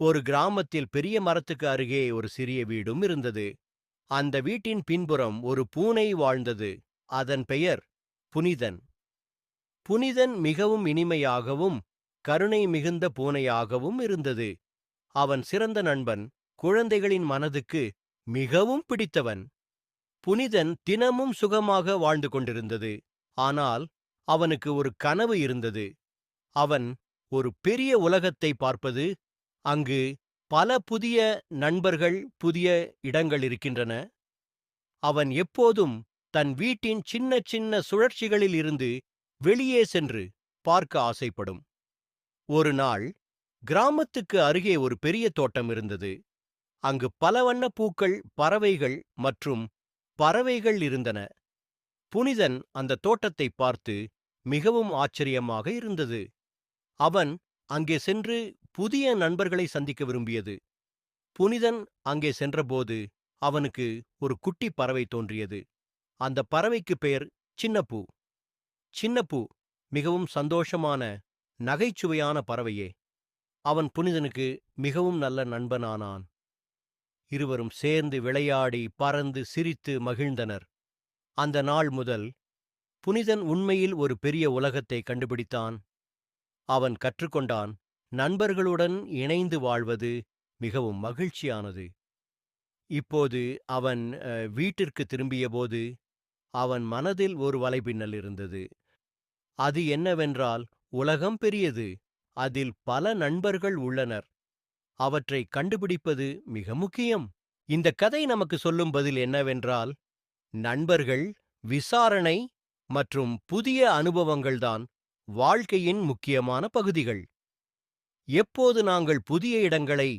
ஒரு கிராமத்தில் பெரிய மரத்துக்கு அருகே ஒரு சிறிய வீடும் இருந்தது. அந்த வீட்டின் பின்புறம் ஒரு பூனை வாழ்ந்தது. அதன் பெயர் புனிதன். புனிதன் மிகவும் இனிமையாகவும் கருணை மிகுந்த பூனையாகவும் இருந்தது. அவன் சிறந்த நண்பன், குழந்தைகளின் மனதுக்கு மிகவும் பிடித்தவன். புனிதன் தினமும் சுகமாக வாழ்ந்து கொண்டிருந்தது. ஆனால் அவனுக்கு ஒரு கனவு இருந்தது. அவன் ஒரு பெரிய உலகத்தை பார்ப்பது, அங்கு பல புதிய நண்பர்கள், புதிய இடங்கள் இருக்கின்றன. அவன் எப்போதும் தன் வீட்டின் சின்ன சின்ன சுழற்சிகளில் இருந்து வெளியே சென்று பார்க்க ஆசைப்படும். ஒரு நாள் கிராமத்துக்கு அருகே ஒரு பெரிய தோட்டம் இருந்தது. அங்கு பல வண்ண பூக்கள், பறவைகள் மற்றும் பறவைகள் இருந்தன. புனிதன் அந்த தோட்டத்தை பார்த்து மிகவும் ஆச்சரியமாக இருந்தது. அவன் அங்கே சென்று புதிய நண்பர்களை சந்திக்க விரும்பியது. புனிதன் அங்கே சென்றபோது அவனுக்கு ஒரு குட்டி பறவை தோன்றியது. அந்த பறவைக்கு பெயர் சின்னப்பூ. சின்னப்பூ மிகவும் சந்தோஷமான, நகைச்சுவையான பறவையே. அவன் புனிதனுக்கு மிகவும் நல்ல நண்பனானான். இருவரும் சேர்ந்து விளையாடி, பறந்து, சிரித்து மகிழ்ந்தனர். அந்த நாள் முதல் புனிதன் உண்மையில் ஒரு பெரிய உலகத்தை கண்டுபிடித்தான். அவன் கற்றுக்கொண்டான், நண்பர்களுடன் இணைந்து வாழ்வது மிகவும் மகிழ்ச்சியானது. இப்போது அவன் வீட்டிற்கு திரும்பியபோது அவன் மனதில் ஒரு வலைப்பின்னல் இருந்தது. அது என்னவென்றால், உலகம் பெரியது, அதில் பல நண்பர்கள் உள்ளனர், அவற்றை கண்டுபிடிப்பது மிக முக்கியம். இந்த கதை நமக்கு சொல்லும் பதில் என்னவென்றால், நண்பர்கள், விசாரணை மற்றும் புதிய அனுபவங்கள்தான் வாழ்க்கையின் முக்கியமான பகுதிகள். எப்போது நாங்கள் புதிய இடங்களை